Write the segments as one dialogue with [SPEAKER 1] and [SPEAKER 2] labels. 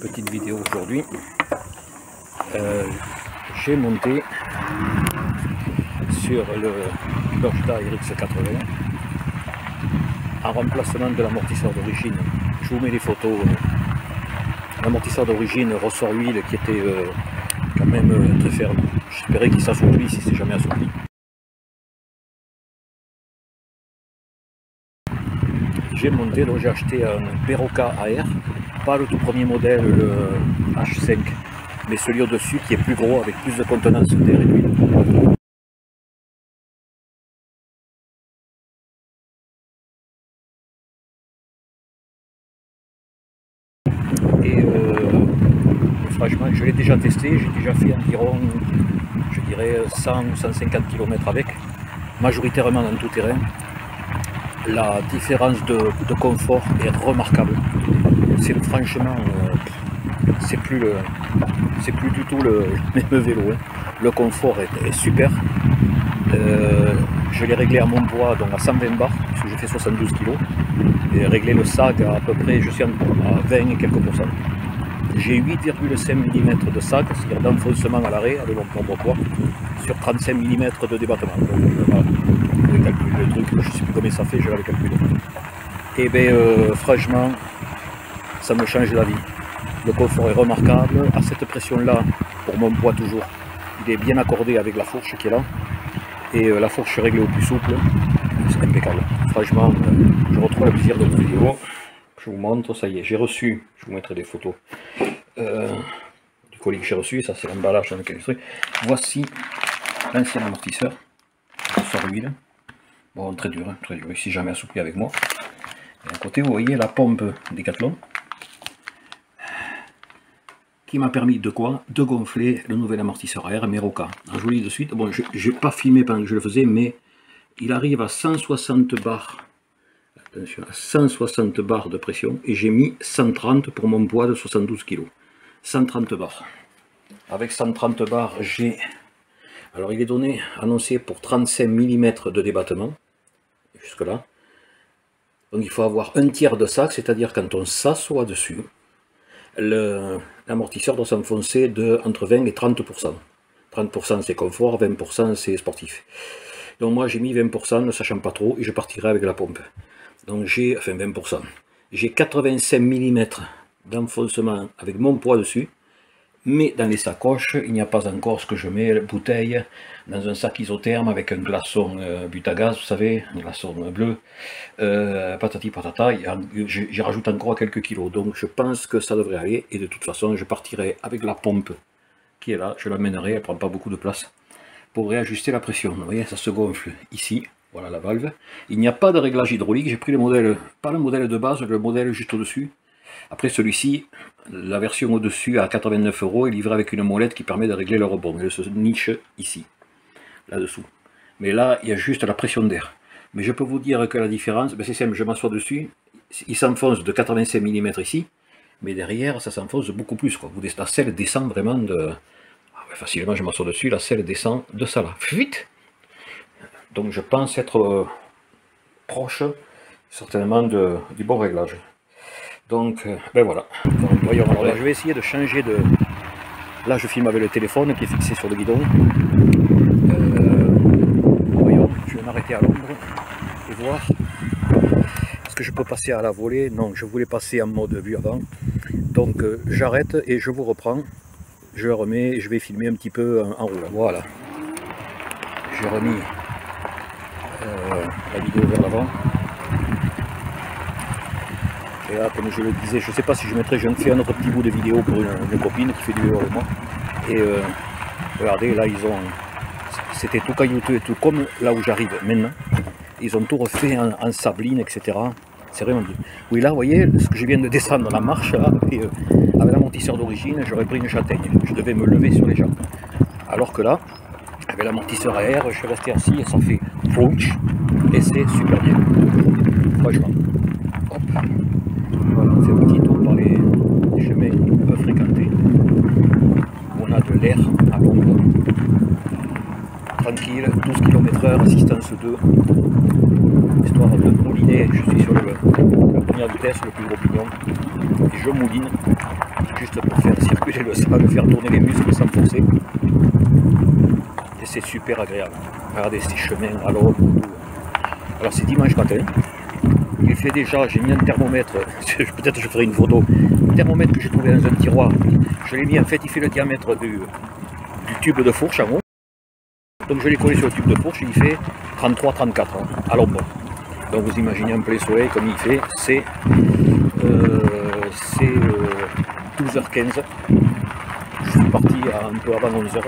[SPEAKER 1] Petite vidéo aujourd'hui. J'ai monté sur le Bershta RX80 en remplacement de l'amortisseur d'origine. Je vous mets les photos. L'amortisseur d'origine ressort l'huile qui était quand même très ferme. J'espérais qu'il s'assouplit si c'est jamais assoupli. J'ai monté, donc j'ai acheté un Berocca AR, pas le tout premier modèle, le H5, mais celui au-dessus qui est plus gros avec plus de contenance d'air et d'huile. Et franchement, je l'ai déjà testé, j'ai déjà fait environ, je dirais, 100 ou 150 km avec, majoritairement en tout terrain. La différence de confort est remarquable. C'est franchement, c'est plus du tout le même vélo. Hein. Le confort est super. Je l'ai réglé à mon poids, donc à 120 bars, parce que je fais 72 kg. Et réglé le sag à peu près, je suis à 20 et quelques pourcents. J'ai 8,5 mm de sag, c'est-à-dire d'enfoncement à l'arrêt avec mon propre poids, sur 35 mm de débattement. Donc, voilà. Le truc, je ne sais plus combien ça fait, je l'avais calculé. Et bien franchement, ça me change la vie. Le confort est remarquable. À cette pression-là, pour mon poids toujours, il est bien accordé avec la fourche qui est là. Et la fourche est réglée au plus souple. C'est impeccable. Franchement, je retrouve le plaisir de vos vidéos. Je vous montre, ça y est, j'ai reçu, je vous mettrai des photos du colis que j'ai reçu. Ça c'est l'emballage dans lequel je suis. Voici l'ancien amortisseur. Sur l'huile. Bon, très dur, ici jamais assoupli avec moi. Et à côté, vous voyez la pompe Decathlon qui m'a permis de quoi? De gonfler le nouvel amortisseur à air Berocca. Alors, je vous le dis de suite, bon, je n'ai pas filmé pendant que je le faisais, mais il arrive à 160 bars. Attention, à 160 bars de pression et j'ai mis 130 pour mon poids de 72 kg. 130 bars. Avec 130 bars, j'ai... Alors il est donné, annoncé pour 35 mm de débattement, jusque là. Donc il faut avoir un tiers de sac, c'est-à-dire quand on s'assoit dessus, l'amortisseur doit s'enfoncer de entre 20 et 30%. 30% c'est confort, 20% c'est sportif. Donc moi j'ai mis 20%, ne sachant pas trop, et je partirai avec la pompe. Donc j'ai, enfin 20%, j'ai 85 mm d'enfoncement avec mon poids dessus. Mais dans les sacoches, il n'y a pas encore ce que je mets, la bouteille, dans un sac isotherme avec un glaçon butagaz, vous savez, un glaçon bleu, patati patata, j'y rajoute encore quelques kilos, donc je pense que ça devrait aller, et de toute façon, je partirai avec la pompe qui est là, je l'amènerai, elle ne prend pas beaucoup de place, pour réajuster la pression. Vous voyez, ça se gonfle ici, voilà la valve. Il n'y a pas de réglage hydraulique, j'ai pris le modèle, pas le modèle de base, le modèle juste au-dessus. Après celui-ci, la version au-dessus à 89 € est livrée avec une molette qui permet de régler le rebond. Elle se niche ici, là-dessous. Mais là, il y a juste la pression d'air. Mais je peux vous dire que la différence, ben c'est simple, je m'assois dessus, il s'enfonce de 85 mm ici, mais derrière, ça s'enfonce beaucoup plus, quoi. La selle descend vraiment de... Ah ouais, facilement, je m'assois dessus, la selle descend de ça là. Vite. Donc je pense être proche, certainement, du bon réglage. Donc, ben voilà. Donc, voyons, alors là, je vais essayer de changer de... Là, je filme avec le téléphone qui est fixé sur le guidon. Voyons, je vais m'arrêter à l'ombre et voir. Est-ce que je peux passer à la volée? Non, je voulais passer en mode vue avant. Donc, j'arrête et je vous reprends. Je remets et je vais filmer un petit peu en roulant. Voilà. J'ai remis la vidéo vers l'avant. Et là, comme je le disais, je ne sais pas si je mettrai, je fais un autre petit bout de vidéo pour une copine qui fait du vélo avec moi. Et regardez, là, c'était tout caillouteux et tout, comme là où j'arrive maintenant. Ils ont tout refait en sabline, etc. C'est vraiment bien. Oui, là, vous voyez, ce que je viens de descendre la marche, là, et, avec l'amortisseur d'origine, j'aurais pris une châtaigne. Je devais me lever sur les jambes. Alors que là, avec l'amortisseur à air, je suis resté assis et ça fait punch. Et c'est super bien. Franchement. Hop. Voilà, on fait un petit tour par les chemins peu fréquentés, où on a de l'air à l'ombre, tranquille, 12 km/h, assistance 2, histoire de mouliner. Je suis sur la première vitesse, le plus gros pignon, et je mouline juste pour faire circuler le sang, faire tourner les muscles sans forcer. Et c'est super agréable. Regardez ces chemins à l'ombre. Alors c'est dimanche matin. Il fait déjà, j'ai mis un thermomètre, peut-être je ferai une photo, un thermomètre que j'ai trouvé dans un tiroir. Je l'ai mis, en fait il fait le diamètre du tube de fourche en haut. Donc je l'ai collé sur le tube de fourche, il fait 33-34 à l'ombre. Donc vous imaginez un plein soleil comme il fait, c'est 12h15. Je suis parti un peu avant 11h.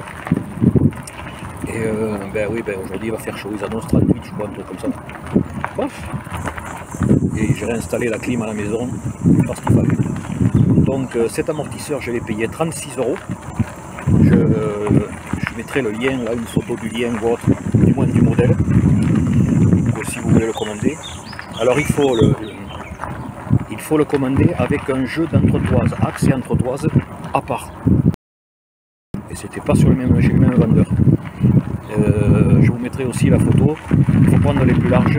[SPEAKER 1] Et ben oui, ben aujourd'hui il va faire chaud, ils annoncent 38, je crois, un truc comme ça. Bref. Et j'ai réinstallé la clim à la maison parce qu'il fallait. Donc cet amortisseur, je l'ai payé 36 €. Je mettrai le lien, là, une photo du lien ou autre, du moins du modèle, si vous voulez le commander. Alors il faut le commander avec un jeu d'entretoise, axe et entretoise à part. Et c'était pas sur le même vendeur. Je vous mettrai aussi la photo. Il faut prendre les plus larges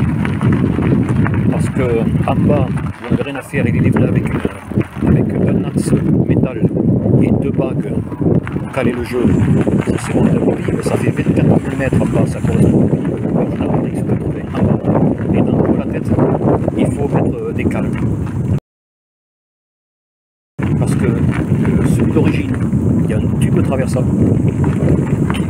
[SPEAKER 1] parce que en bas vous n'avez rien à faire, il est livré avec un axe métal et 2 bagues pour caler le jeu. Ça c'est mon avis, ça fait 24 mm en bas, ça correspond au et dans la tête il faut mettre des cales. Parce que celui d'origine, il y a un tube traversant,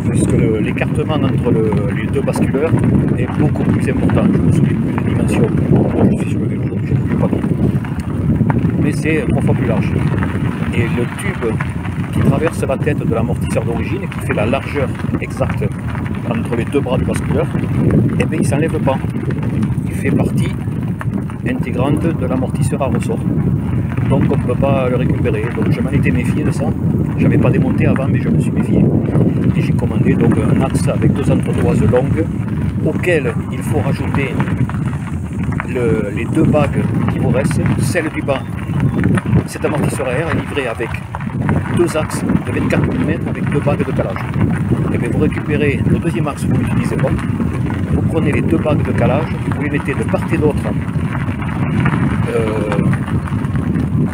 [SPEAKER 1] puisque l'écartement entre les deux basculeurs est beaucoup plus important. Je ne me souviens plus des dimensions. Moi, je suis sur le vélo, donc je ne sais pas tout. Mais c'est 3 fois plus large. Et le tube qui traverse la tête de l'amortisseur d'origine, qui fait la largeur exacte entre les deux bras du basculeur, eh bien il ne s'enlève pas. Il fait partie intégrante de l'amortisseur à ressort. Donc on ne peut pas le récupérer. Donc je m'en étais méfié de ça. Je n'avais pas démonté avant, mais je me suis méfié. Et j'ai commandé donc un axe avec 2 entretoises longues auxquelles il faut rajouter les 2 bagues qui vous restent, celle du bas. Cet amortisseur à air est livré avec 2 axes de 24 mm avec 2 bagues de calage. Et bien vous récupérez le deuxième axe, vous ne l'utilisez pas. Vous prenez les 2 bagues de calage, vous les mettez de part et d'autre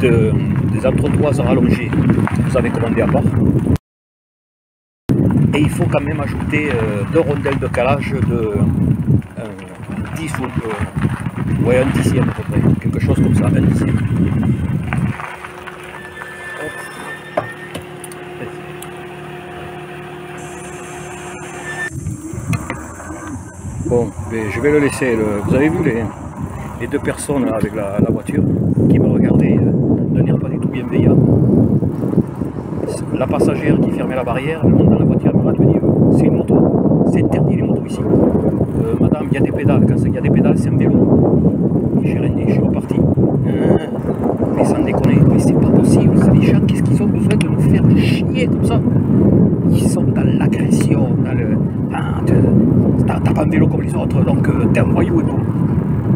[SPEAKER 1] des entretoises rallongées que vous avez commandées à part. Et il faut quand même ajouter 2 rondelles de calage de 10 ou ouais, un dixième à peu près, quelque chose comme ça, un dixième. Bon, mais je vais le laisser. Vous avez vu les 2 personnes avec la voiture qui me regardaient d'un air pas du tout bienveillant. La passagère qui fermait la barrière, elle monte dans la voiture, elle me dit c'est une moto, c'est interdit les motos ici. Madame, il y a des pédales, quand il y a des pédales, c'est un vélo. J'ai rien dit, je suis reparti. Mais sans déconner, mais c'est pas possible, les gens, qu'est-ce qu'ils ont besoin de nous faire chier comme ça? Ils sont dans l'agression, dans le. T'as pas un vélo comme les autres, donc t'es un voyou et tout.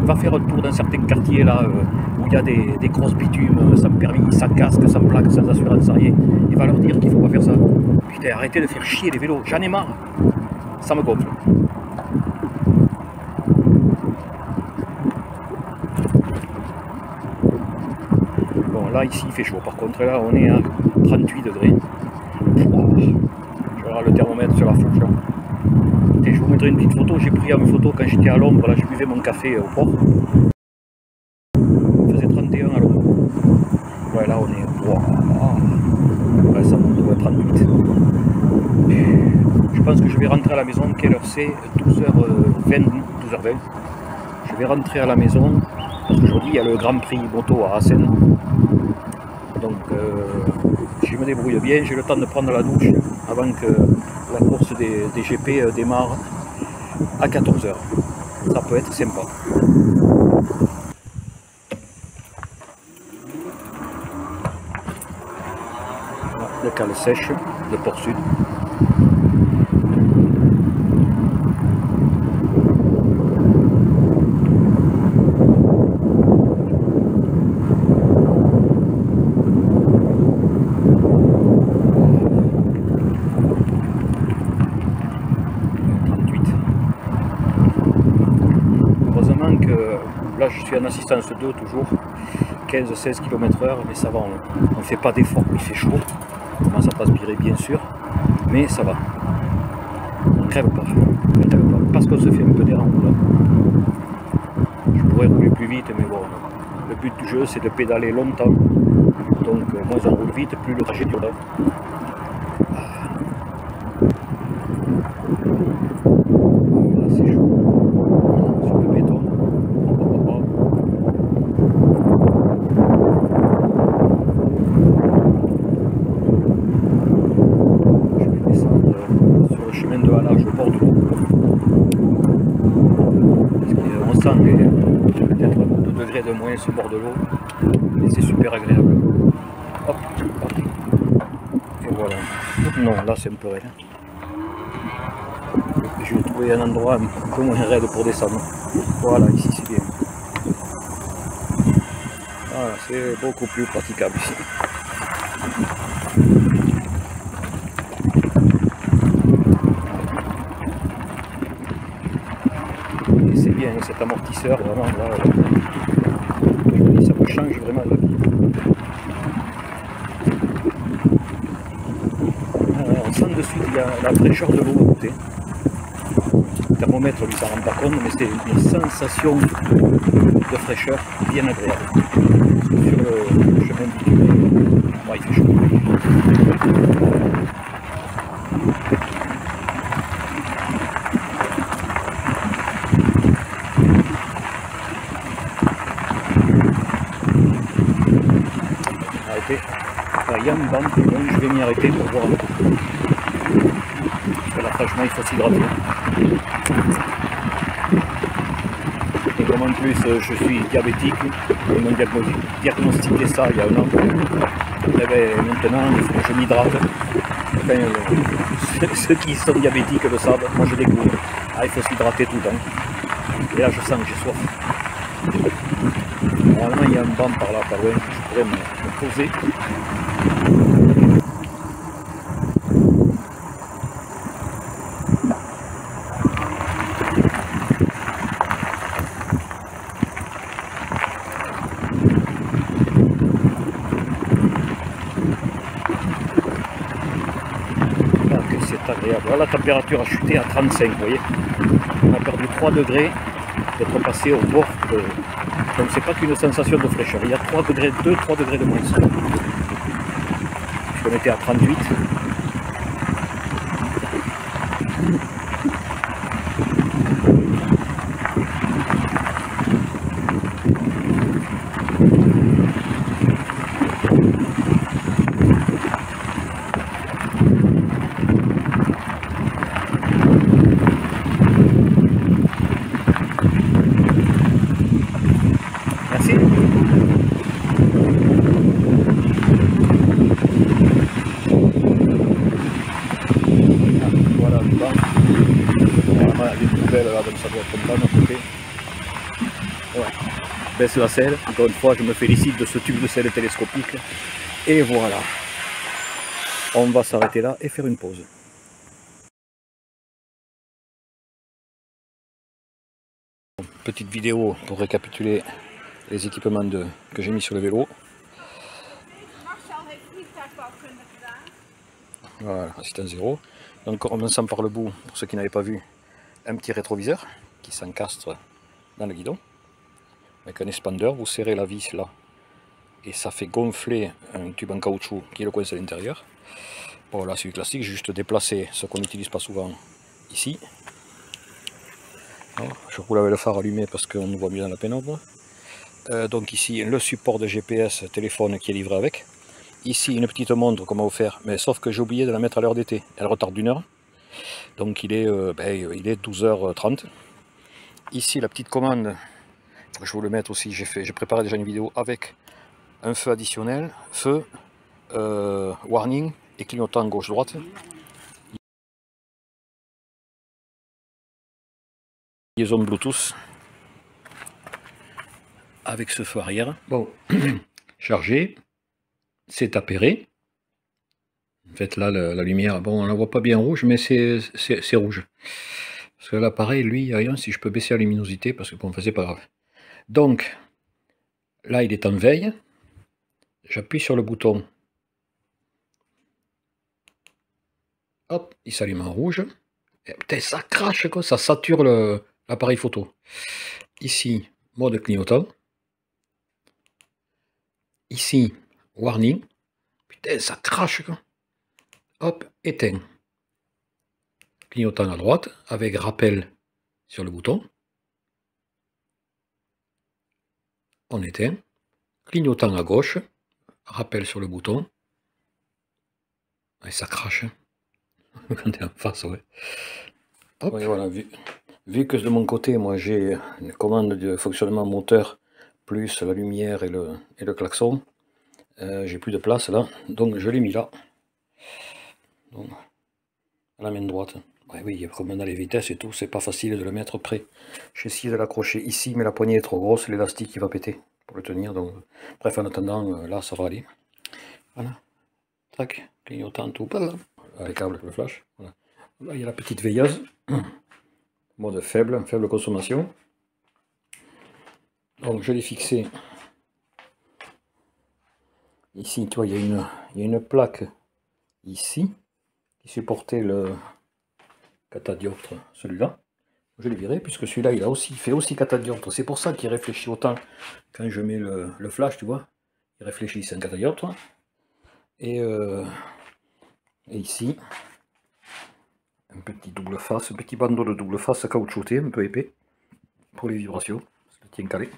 [SPEAKER 1] Va faire un tour d'un certain quartier là où il y a des grosses bitumes, sans permis, sans casque, sans plaque, sans assurance, sans rien. Il va leur dire qu'il faut pas faire ça. Putain, arrêtez de faire chier les vélos, j'en ai marre. Ça me gonfle. Bon, là ici il fait chaud, par contre là on est à 38 degrés. Je vais avoir le thermomètre sur la fourche là. Et je vous mettrai une petite photo, j'ai pris une photo quand j'étais à l'ombre, là je buvais mon café au port. Il faisait 31 à l'ombre. Ouais, là on est. Wow. Ouais, ça monte à 38. Je pense que je vais rentrer à la maison. Quelle heure c'est? 12h20. 12h20. Je vais rentrer à la maison parce qu'aujourd'hui il y a le Grand Prix moto à Assen. Donc je me débrouille bien, j'ai le temps de prendre la douche avant que la course des GP démarre à 14h. Ça peut être sympa. Voilà, le cale sèche, le port sud. Là je suis en assistance 2 toujours, 15-16 km/h, mais ça va, on ne fait pas d'effort, il fait chaud, on commence à transpirer bien sûr, mais ça va, on ne crève pas, parce qu'on se fait un peu des roulant. Je pourrais rouler plus vite, mais bon, le but du jeu c'est de pédaler longtemps, donc moins on roule vite, plus le trajet dure. Là c'est chaud, sur le béton. Je vais descendre sur le chemin de halage au bord de l'eau. On sent peut-être 2 degrés de moins ce bord de l'eau, et c'est super agréable. Hop, hop. Et voilà. Non, là c'est un peu raide. Je vais trouver un endroit un peu moins raide pour descendre. Voilà, ici c'est bien. Voilà, c'est beaucoup plus praticable ici. Et c'est bien cet amortisseur, vraiment là, ça me change vraiment la vie. On sent de suite il y a la fraîcheur de l'eau à côté. Le thermomètre lui s'en rend pas compte, mais c'est une sensation de fraîcheur bien agréable. Sur le chemin bitumineux, il fait chaud. Arrêtez. Il y a une bande, donc je vais m'y arrêter pour voir un peu. Parce que là franchement il faut s'hydrater. Et comme en plus je suis diabétique, ils m'ont diagnostiqué ça il y a un an, et bien, maintenant il faut que je m'hydrate. Enfin, ceux qui sont diabétiques le savent, moi je découvre. Il faut s'hydrater tout le temps. Et là je sens que j'ai soif. Normalement il y a un banc par là, pas loin, je pourrais me poser. C'est agréable. Là, la température a chuté à 35, vous voyez. On a perdu 3 degrés d'être passé au bord de... Donc c'est pas qu'une sensation de fraîcheur, il y a 3 degrés, 2-3 degrés de moins. On était à 38. Merci. Voilà le banc. Normalement, les poubelles là, donc ça doit être un banc à côté. Ouais. Baisse la selle. Encore une fois, je me félicite de ce tube de selle télescopique. Et voilà. On va s'arrêter là et faire une pause. Petite vidéo pour récapituler les équipements que j'ai mis sur le vélo. Voilà, assistance 0. Donc en commençant par le bout, pour ceux qui n'avaient pas vu, un petit rétroviseur qui s'encastre dans le guidon. Avec un expandeur, vous serrez la vis là et ça fait gonfler un tube en caoutchouc qui est le coin à l'intérieur. Bon là c'est du classique, juste déplacer ce qu'on n'utilise pas souvent ici. Alors, je roule avec le phare allumé parce qu'on nous voit mieux dans la pénombre. Donc ici le support de GPS téléphone qui est livré avec. Ici une petite montre qu'on m'a offert, mais sauf que j'ai oublié de la mettre à l'heure d'été. Elle retarde d'1 heure. Donc il est 12h30. Ici la petite commande, je vais vous le mettre aussi, j'ai préparé déjà une vidéo avec un feu additionnel, feu, warning et clignotant gauche-droite. Liaison Bluetooth avec ce feu arrière. Bon, chargé, c'est appairé. En fait là la lumière, bon on la voit pas bien rouge, mais c'est rouge. Parce que là pareil, lui, rien, si je peux baisser la luminosité, parce que bon, c'est pas grave. Donc, Là, il est en veille. J'appuie sur le bouton. Hop, il s'allume en rouge. Et putain, ça crache, quoi, ça sature l'appareil photo. Ici, mode clignotant. Ici, warning. Putain, ça crache, quoi. Hop, éteint. Clignotant à droite, avec rappel sur le bouton. On éteint. Clignotant à gauche, rappel sur le bouton. Et ça crache. Quand on est en face, ouais. Hop. Oui, voilà, vu que de mon côté, moi j'ai une commande de fonctionnement moteur, plus la lumière et le klaxon, j'ai plus de place là, donc je l'ai mis là. Donc, à la main droite. Ouais, oui, comme on a les vitesses et tout, c'est pas facile de le mettre près. J'ai essayé de l'accrocher ici, mais la poignée est trop grosse, l'élastique il va péter pour le tenir. Donc, bref, en attendant, là ça va aller. Voilà. Tac, clignotant tout. Les câbles, le flash. Voilà. Là, il y a la petite veilleuse. Mode faible consommation. Donc je l'ai fixé. Ici, tu vois, il y a une plaque ici qui supportait le catadioptre, celui-là. Je l'ai viré puisque celui-là il fait aussi catadioptre. C'est pour ça qu'il réfléchit autant quand je mets le flash, tu vois. Il réfléchit, c'est un catadioptre. Et ici, un petit double face, un petit bandeau de double face caoutchouté, un peu épais, pour les vibrations. Ça le tient calé.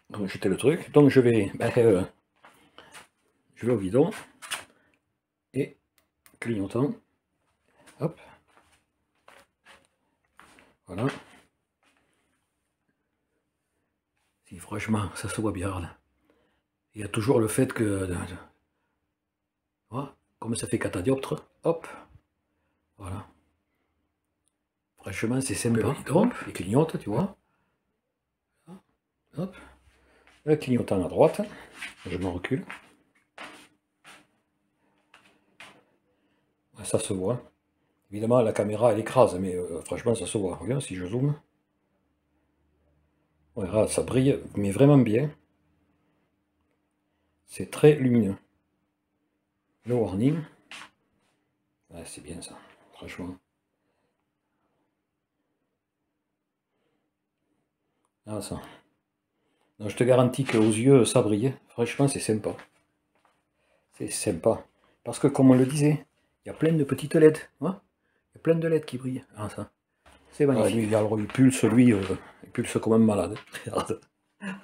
[SPEAKER 1] Donc j'étais le truc. Donc je vais au guidon et clignotant. Hop. Voilà. Si franchement, ça se voit bien là. Il y a toujours le fait que... Voilà, comme ça fait catadioptre, hop. Voilà. Franchement, c'est sympa. Donc, il clignote, tu vois. Hop. Le clignotant à droite. Je me recule. Ça se voit. Évidemment, la caméra, elle écrase, mais franchement, ça se voit. Regarde, si je zoome. Voilà, ça brille, mais vraiment bien. C'est très lumineux. Le warning. Ouais, c'est bien ça, franchement. Ah, ça. Non, je te garantis qu'aux yeux, ça brille. Franchement, c'est sympa. C'est sympa. Parce que, comme on le disait, il y a plein de petites LED. Hein, il y a plein de LED qui brillent. Ah, ça. C'est magnifique. Ah, lui, il pulse, lui, il pulse comme un malade. Regarde.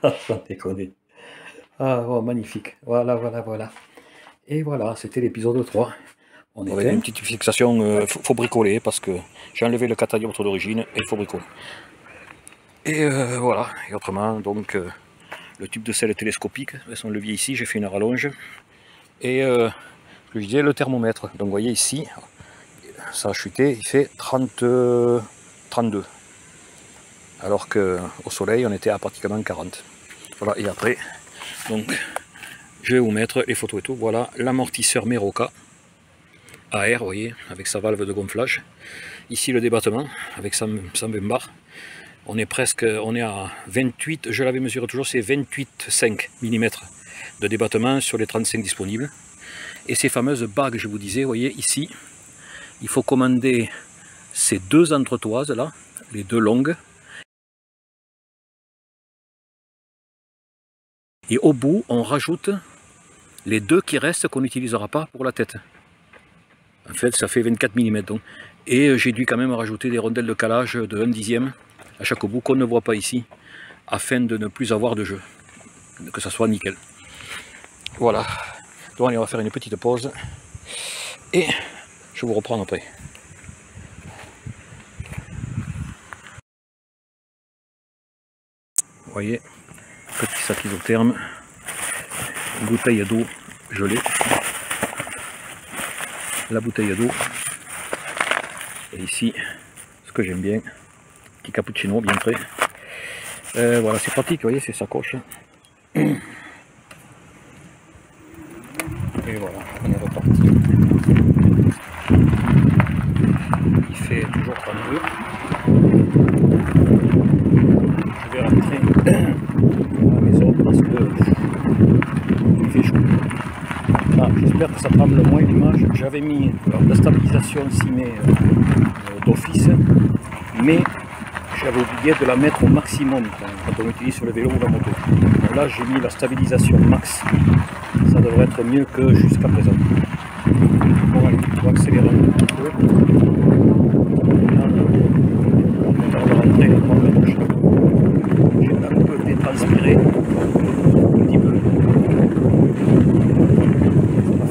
[SPEAKER 1] Ah, sans déconner. Ah, oh, magnifique. Voilà, voilà, voilà. Et voilà, c'était l'épisode 3. On avait une petite fixation, faut bricoler, parce que j'ai enlevé le catadioptre d'origine, et il faut bricoler. Et voilà, et autrement, donc, le tube de sel télescopique, avec son levier ici, j'ai fait une rallonge. Et je disais le thermomètre, donc vous voyez ici, ça a chuté, il fait 32. Alors qu'au soleil, on était à pratiquement 40. Voilà, et après, donc, je vais vous mettre les photos et tout. Voilà, l'amortisseur Meroca à air, vous voyez, avec sa valve de gonflage. Ici, le débattement, avec 120 bars. On est à 28, je l'avais mesuré toujours, c'est 28,5 mm de débattement sur les 35 disponibles. Et ces fameuses bagues, je vous disais, vous voyez, ici, il faut commander ces deux entretoises là, les deux longues. Et au bout, on rajoute les deux qui restent qu'on n'utilisera pas pour la tête. En fait, ça fait 24 mm donc. Et j'ai dû quand même rajouter des rondelles de calage de 1/10 à chaque bout qu'on ne voit pas ici, afin de ne plus avoir de jeu, que ça soit nickel. Voilà. Donc allez, on va faire une petite pause et je vous reprends après. Vous voyez, petit sac isotherme, bouteille d'eau gelée, la bouteille d'eau, et ici, ce que j'aime bien, petit cappuccino bien frais. Voilà, c'est pratique, vous voyez, c'est sacoche. Et voilà, on est reparti. Il fait toujours 32. Je vais rentrer à la maison. qu'il fait chaud. Ah, j'espère que ça tremble moins l'image. J'avais mis la stabilisation 6 d'office, mais j'avais oublié de la mettre au maximum quand on utilise sur le vélo ou la moto. Donc là j'ai mis la stabilisation max, ça devrait être mieux que jusqu'à présent. Bon allez, on va accélérer un peu. On va rentrer dans le rouge. J'ai un peu détranspiré, un petit peu.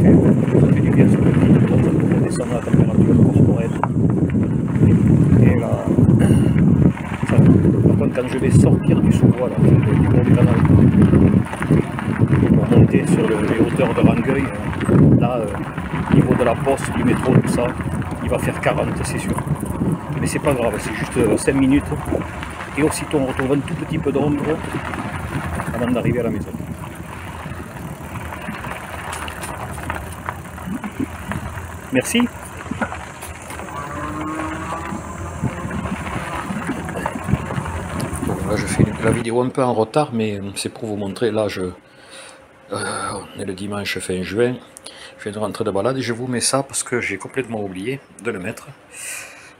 [SPEAKER 1] Ça fait du bien sur le pied, pour descendre la température corporelle. Et là, ça, par contre, quand je vais sortir du sous-bois, du bord du canal, pour monter sur les hauteurs de Rangueil, là, au niveau de la poste, du métro, tout ça, il va faire 40, c'est sûr. Mais c'est pas grave, c'est juste 5 minutes. Et aussitôt, on retrouve un tout petit peu d'ombre avant d'arriver à la maison. Merci. Bon, là je fais la vidéo un peu en retard, mais c'est pour vous montrer. Là on est le dimanche fin juin, je viens de rentrer de balade et je vous mets ça parce que j'ai complètement oublié de le mettre.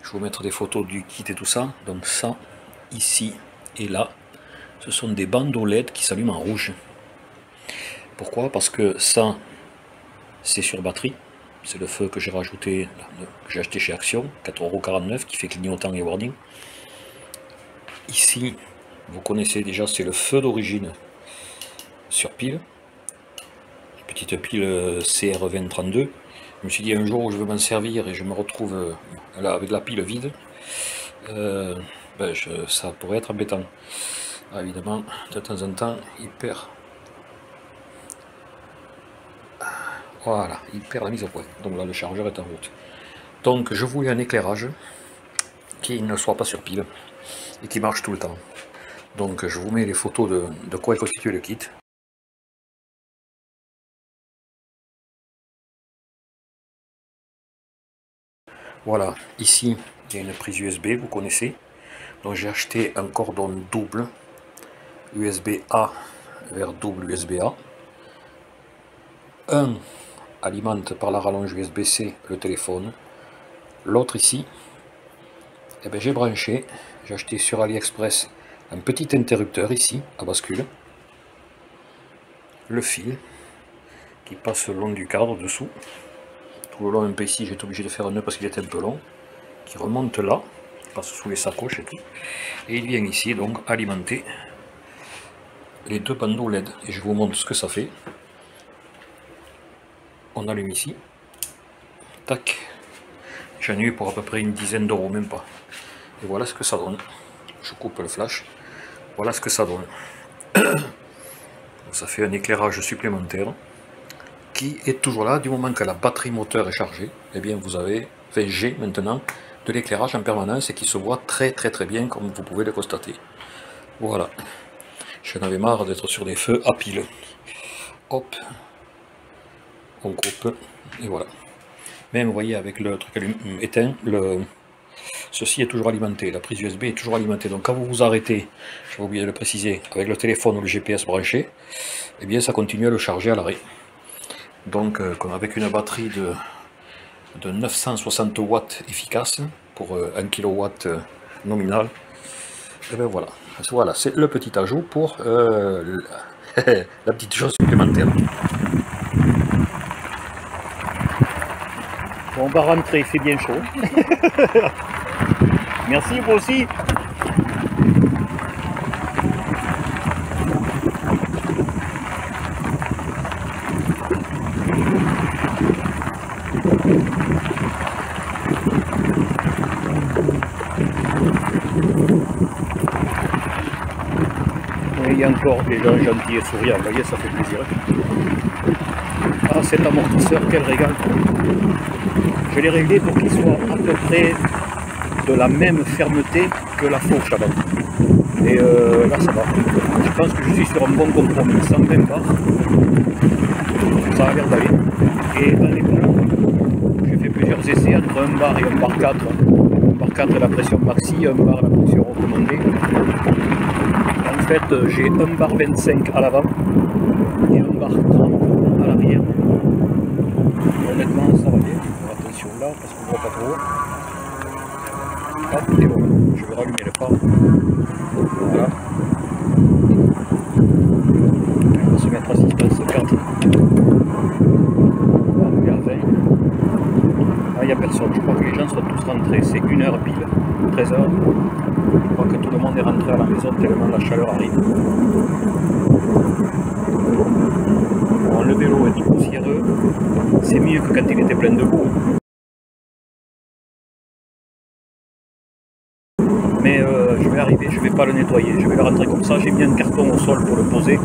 [SPEAKER 1] Je vais vous mettre des photos du kit et tout ça. Donc ça, ici et là, ce sont des bandeaux LED qui s'allument en rouge. Pourquoi? Parce que ça, c'est sur batterie. C'est le feu que j'ai rajouté, que j'ai acheté chez Action, 4,49 € qui fait clignotant et warning. Ici, vous connaissez déjà, c'est le feu d'origine sur pile. Petite pile CR2032. Je me suis dit un jour où je veux m'en servir et je me retrouve là avec la pile vide, ça pourrait être embêtant. Alors, évidemment, de temps en temps, il perd. Voilà, il perd la mise au point. Donc là, le chargeur est en route. Donc, je voulais un éclairage qui ne soit pas sur pile et qui marche tout le temps. Donc, je vous mets les photos de quoi est constitué le kit. Voilà, ici, il y a une prise USB, vous connaissez. Donc, j'ai acheté un cordon double USB-A vers double USB-A. Un alimente par la rallonge USB-C le téléphone. L'autre ici, eh bien, j'ai branché, j'ai acheté sur AliExpress un petit interrupteur ici à bascule. Le fil qui passe le long du cadre dessous. Tout le long un peu ici, j'ai été obligé de faire un nœud parce qu'il était un peu long. Qui remonte là, passe sous les sacoches et tout. Et il vient ici donc alimenter les deux bandeaux LED. Et je vous montre ce que ça fait. On allume ici, tac, j'en ai eu pour à peu près une dizaine d'euros, même pas. Et voilà ce que ça donne. Je coupe le flash, voilà ce que ça donne. Ça fait un éclairage supplémentaire qui est toujours là, du moment que la batterie moteur est chargée. Et bien vous avez, enfin j'ai maintenant de l'éclairage en permanence et qui se voit très bien comme vous pouvez le constater. Voilà, j'en avais marre d'être sur des feux à pile. Hop, on coupe et voilà. Même vous voyez avec le truc éteint, ceci est toujours alimenté, la prise USB est toujours alimentée. Donc quand vous vous arrêtez, j'ai oublié de le préciser, avec le téléphone ou le GPS branché, et bien ça continue à le charger à l'arrêt. Donc comme avec une batterie de 960 watts efficace pour 1 kW nominal, et bien voilà. Voilà, c'est le petit ajout pour la petite chose supplémentaire. Bon, on va rentrer, il fait bien chaud. Merci, vous aussi. Il y a encore des gens gentils et souriants, vous voyez, ça fait plaisir. Ah, cet amortisseur, quel régal! Je l'ai réglé pour qu'il soit à peu près de la même fermeté que la fourche avant. Et là, ça va. Je pense que je suis sur un bon compromis, 120 bars. Ça a l'air d'aller. Et à l'époque, j'ai fait plusieurs essais entre 1 bar et 1 bar 4. 1 bar 4 est la pression maxi, 1 bar la pression recommandée. fait, j'ai un bar 25 à l'avant et un bar 30 à l'arrière. Honnêtement, ça va bien. Attention là, parce qu'on ne voit pas trop. Hop, et voilà. Je vais rallumer le phare. Voilà. On va se mettre à 6,4. On est à 20. Ah, il n'y a personne. Je crois que les gens sont tous rentrés. C'est 1h pile, 13h. Je crois que tout le monde est rentré à la maison tellement la chaleur arrive. Bon, le vélo est poussiéreux. C'est mieux que quand il était plein de boue. Mais je vais arriver, je vais pas le nettoyer, je vais le rentrer comme ça. J'ai mis un carton au sol pour le poser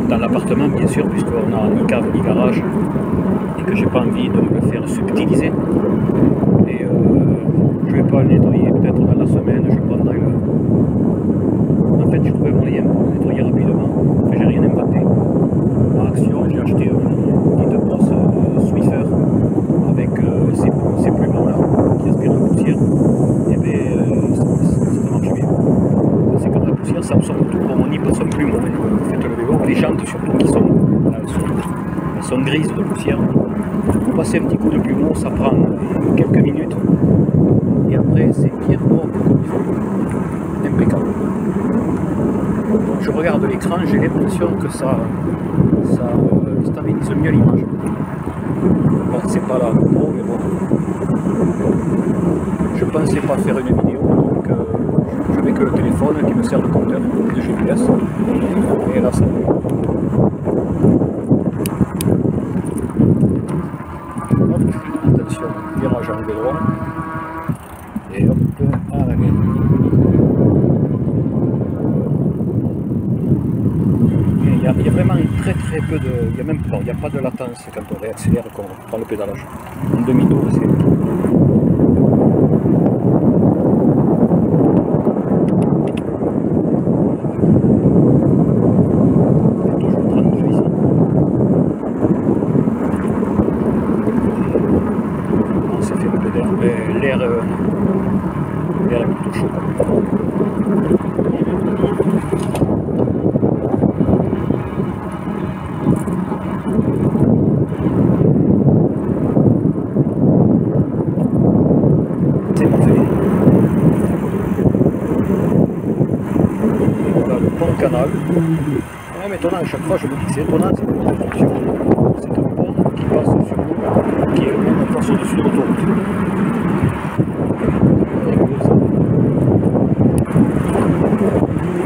[SPEAKER 1] dans l'appartement, bien sûr, puisqu'on a ni cave ni garage et que j'ai pas envie de me le faire subtiliser. Et je vais pas le nettoyer, peut-être dans la semaine, je prendrai le... En fait, j'ai trouvé un moyen pour le nettoyer rapidement, que j'ai rien inventé. Par Action, j'ai acheté une petite brosse Swiffer avec ces plumeaux là qui aspirent la poussière. Et bien ça marche bien. C'est comme la poussière, ça absorbe tout. Bon, on y passe un plumeau. Vous faites le vélo, les jantes surtout qui sont, elles sont grises de poussière. Vous passez un petit coup de plumeau, ça prend quelques minutes. Et après, c'est bien propre comme il faut. Impeccable. Donc, je regarde l'écran, j'ai l'impression que ça stabilise mieux l'image. Bon, c'est pas la GoPro, mais bon. Je pensais pas faire une vidéo, donc je n'avais que le téléphone qui me sert de compteur de GPS. Et là, ça va. Hop, attention, virage en droit. Et hop, à la gaine. Il y a vraiment très peu de... Il n'y a pas de latence quand on réaccélère, quand on prend le pédalage. En demi-tour, c'est... Toujours 32 ici. On s'est fait un peu d'air, mais l'air est plutôt chaud. C'est parfait. Voilà le pont canal. Ouais, mais étonnant, à chaque fois je me dis que c'est étonnant, c'est une construction. C'est un pont qui passe sur l'eau, qui est même passe au-dessus de l'autoroute.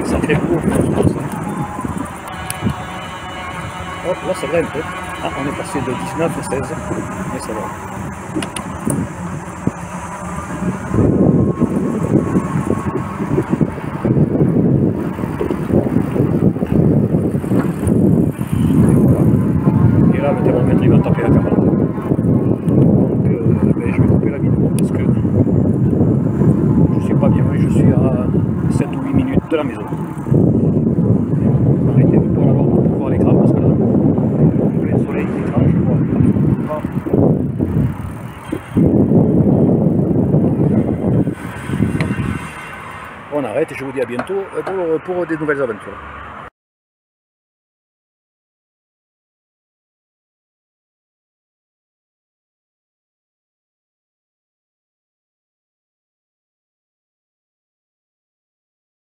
[SPEAKER 1] Ça fait beau comme ça. Hop, là ça va un peu. Ah, on est passé de 19 à 16, mais ça va. Et là, le thermomètre il va taper à 40. Donc ben, je vais couper la vidéo parce que je suis pas bien loin, je suis à 7 ou 8 minutes de la maison. Arrêtez de pas avoir pour voir l'écran parce que là, le plein soleil, l'écran, je vois pas. On arrête et je vous dis à bientôt pour des nouvelles aventures.